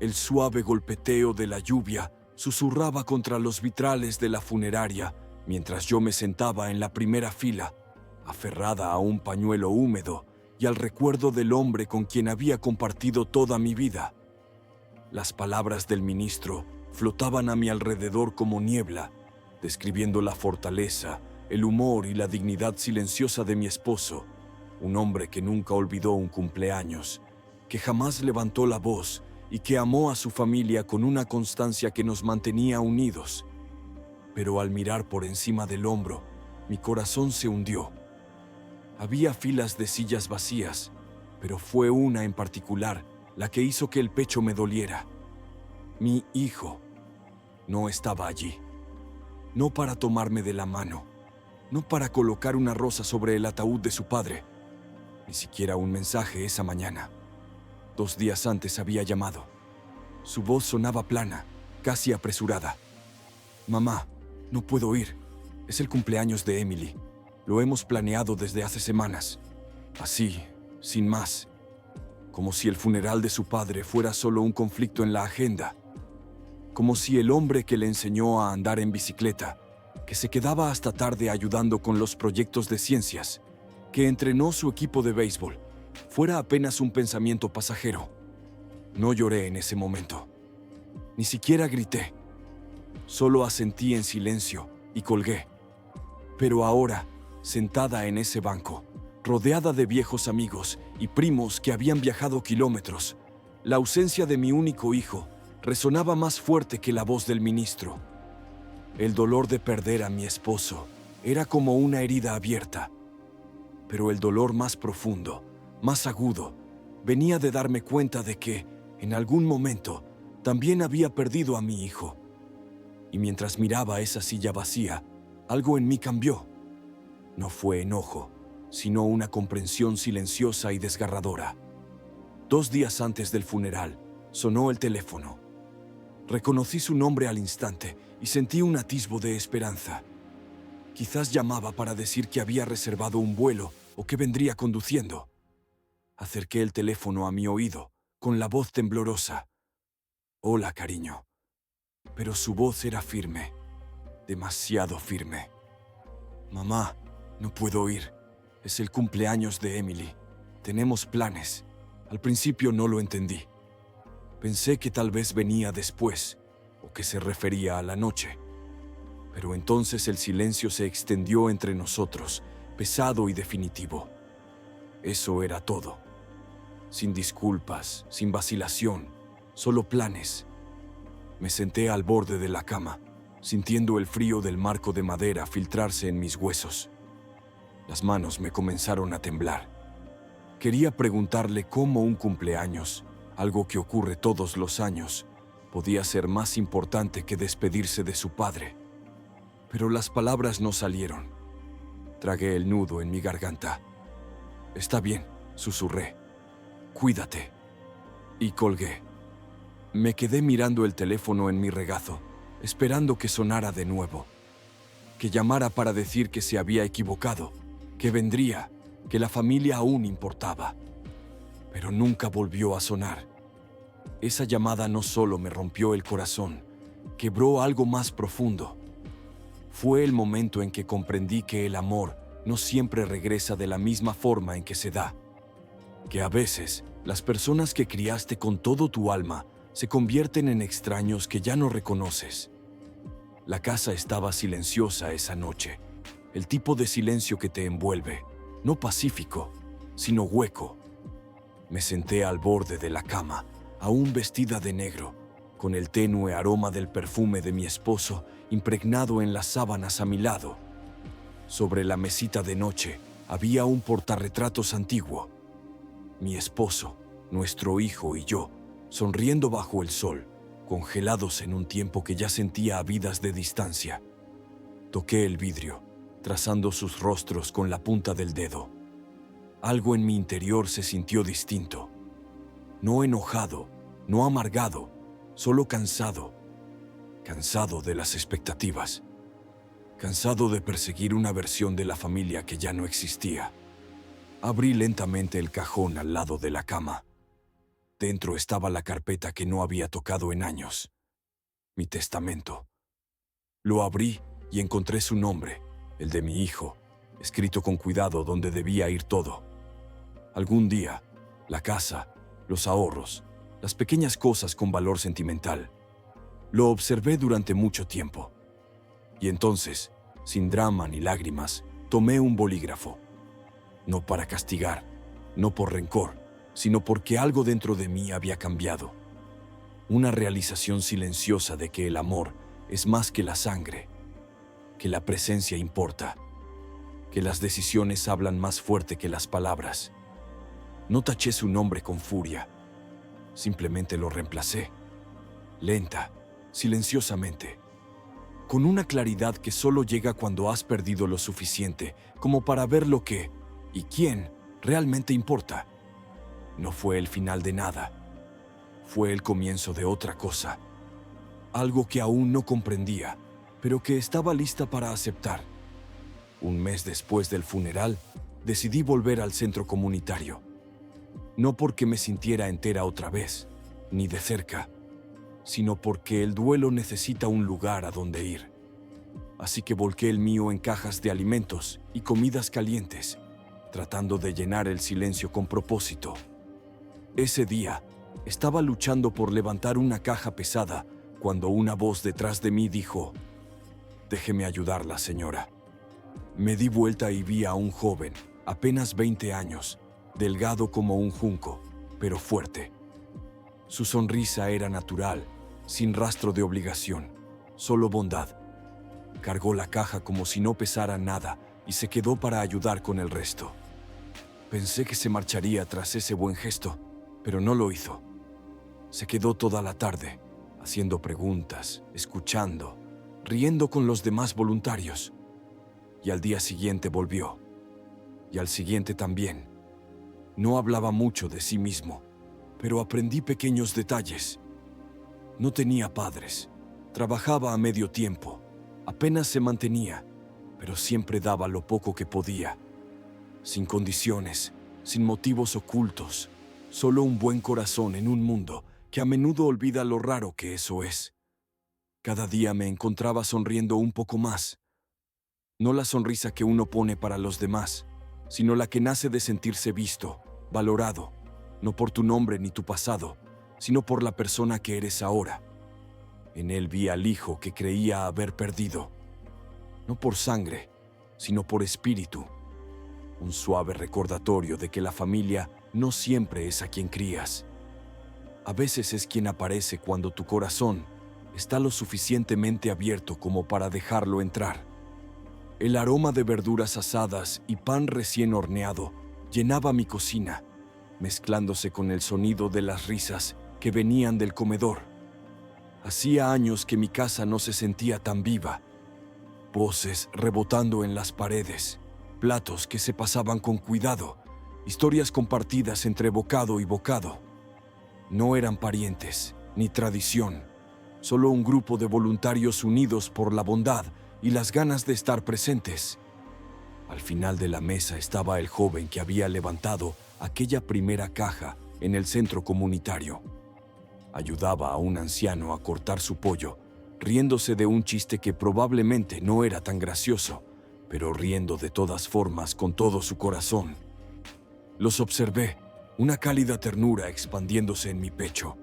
El suave golpeteo de la lluvia susurraba contra los vitrales de la funeraria mientras yo me sentaba en la primera fila, aferrada a un pañuelo húmedo y al recuerdo del hombre con quien había compartido toda mi vida. Las palabras del ministro flotaban a mi alrededor como niebla, describiendo la fortaleza, el humor y la dignidad silenciosa de mi esposo, un hombre que nunca olvidó un cumpleaños, que jamás levantó la voz y que amó a su familia con una constancia que nos mantenía unidos. Pero al mirar por encima del hombro, mi corazón se hundió. Había filas de sillas vacías, pero fue una en particular la que hizo que el pecho me doliera. Mi hijo no estaba allí. No para tomarme de la mano, no para colocar una rosa sobre el ataúd de su padre, ni siquiera un mensaje esa mañana. 2 días antes había llamado. Su voz sonaba plana, casi apresurada. «Mamá, no puedo ir. Es el cumpleaños de Emily. Lo hemos planeado desde hace semanas. Así, sin más. Como si el funeral de su padre fuera solo un conflicto en la agenda. Como si el hombre que le enseñó a andar en bicicleta, que se quedaba hasta tarde ayudando con los proyectos de ciencias, que entrenó su equipo de béisbol, fuera apenas un pensamiento pasajero». No lloré en ese momento. Ni siquiera grité. Solo asentí en silencio y colgué. Pero ahora, sentada en ese banco, rodeada de viejos amigos y primos que habían viajado kilómetros, la ausencia de mi único hijo resonaba más fuerte que la voz del ministro. El dolor de perder a mi esposo era como una herida abierta. Pero el dolor más profundo, más agudo, venía de darme cuenta de que, en algún momento, también había perdido a mi hijo. Y mientras miraba esa silla vacía, algo en mí cambió. No fue enojo, sino una comprensión silenciosa y desgarradora. 2 días antes del funeral, sonó el teléfono. Reconocí su nombre al instante y sentí un atisbo de esperanza. Quizás llamaba para decir que había reservado un vuelo o que vendría conduciendo. Acerqué el teléfono a mi oído, con la voz temblorosa. «Hola, cariño». Pero su voz era firme, demasiado firme. «Mamá, no puedo ir. Es el cumpleaños de Emily. Tenemos planes». Al principio no lo entendí. Pensé que tal vez venía después, o que se refería a la noche. Pero entonces el silencio se extendió entre nosotros, pesado y definitivo. Eso era todo. Sin disculpas, sin vacilación, solo planes. Me senté al borde de la cama, sintiendo el frío del marco de madera filtrarse en mis huesos. Las manos me comenzaron a temblar. Quería preguntarle cómo un cumpleaños, algo que ocurre todos los años, podía ser más importante que despedirse de su padre. Pero las palabras no salieron. Tragué el nudo en mi garganta. «Está bien», susurré. «Cuídate». Y colgué. Me quedé mirando el teléfono en mi regazo, esperando que sonara de nuevo. Que llamara para decir que se había equivocado, que vendría, que la familia aún importaba. Pero nunca volvió a sonar. Esa llamada no solo me rompió el corazón, quebró algo más profundo. Fue el momento en que comprendí que el amor no siempre regresa de la misma forma en que se da. Que a veces, las personas que criaste con todo tu alma se convierten en extraños que ya no reconoces. La casa estaba silenciosa esa noche, el tipo de silencio que te envuelve, no pacífico, sino hueco. Me senté al borde de la cama, aún vestida de negro, con el tenue aroma del perfume de mi esposo impregnado en las sábanas a mi lado. Sobre la mesita de noche había un portarretratos antiguo. Mi esposo, nuestro hijo y yo, sonriendo bajo el sol, congelados en un tiempo que ya sentía a vidas de distancia. Toqué el vidrio, trazando sus rostros con la punta del dedo. Algo en mi interior se sintió distinto. No enojado, no amargado, solo cansado. Cansado de las expectativas. Cansado de perseguir una versión de la familia que ya no existía. Abrí lentamente el cajón al lado de la cama. Dentro estaba la carpeta que no había tocado en años. Mi testamento. Lo abrí y encontré su nombre, el de mi hijo, escrito con cuidado donde debía ir todo. Algún día, la casa, los ahorros, las pequeñas cosas con valor sentimental. Lo observé durante mucho tiempo. Y entonces, sin drama ni lágrimas, tomé un bolígrafo. No para castigar, no por rencor, sino porque algo dentro de mí había cambiado. Una realización silenciosa de que el amor es más que la sangre, que la presencia importa, que las decisiones hablan más fuerte que las palabras. No taché su nombre con furia, simplemente lo reemplacé, lenta, silenciosamente, con una claridad que solo llega cuando has perdido lo suficiente como para ver lo que y quién realmente importa. No fue el final de nada, fue el comienzo de otra cosa, algo que aún no comprendía, pero que estaba lista para aceptar. Un mes después del funeral, decidí volver al centro comunitario. No porque me sintiera entera otra vez, ni de cerca, sino porque el duelo necesita un lugar a donde ir. Así que volqué el mío en cajas de alimentos y comidas calientes, tratando de llenar el silencio con propósito. Ese día, estaba luchando por levantar una caja pesada cuando una voz detrás de mí dijo: «Déjeme ayudarla, señora». Me di vuelta y vi a un joven, apenas 20 años, delgado como un junco, pero fuerte. Su sonrisa era natural, sin rastro de obligación, solo bondad. Cargó la caja como si no pesara nada y se quedó para ayudar con el resto. Pensé que se marcharía tras ese buen gesto, pero no lo hizo. Se quedó toda la tarde, haciendo preguntas, escuchando, riendo con los demás voluntarios. Y al día siguiente volvió. Y al siguiente también. No hablaba mucho de sí mismo, pero aprendí pequeños detalles. No tenía padres, trabajaba a medio tiempo, apenas se mantenía, pero siempre daba lo poco que podía. Sin condiciones, sin motivos ocultos, solo un buen corazón en un mundo que a menudo olvida lo raro que eso es. Cada día me encontraba sonriendo un poco más. No la sonrisa que uno pone para los demás, sino la que nace de sentirse visto, valorado, no por tu nombre ni tu pasado, sino por la persona que eres ahora. En él vi al hijo que creía haber perdido, no por sangre, sino por espíritu. Un suave recordatorio de que la familia no siempre es a quien crías. A veces es quien aparece cuando tu corazón está lo suficientemente abierto como para dejarlo entrar. El aroma de verduras asadas y pan recién horneado llenaba mi cocina, mezclándose con el sonido de las risas que venían del comedor. Hacía años que mi casa no se sentía tan viva. Voces rebotando en las paredes, platos que se pasaban con cuidado, historias compartidas entre bocado y bocado. No eran parientes, ni tradición, solo un grupo de voluntarios unidos por la bondad y las ganas de estar presentes. Al final de la mesa estaba el joven que había levantado aquella primera caja en el centro comunitario. Ayudaba a un anciano a cortar su pollo, riéndose de un chiste que probablemente no era tan gracioso, pero riendo de todas formas con todo su corazón. Los observé, una cálida ternura expandiéndose en mi pecho.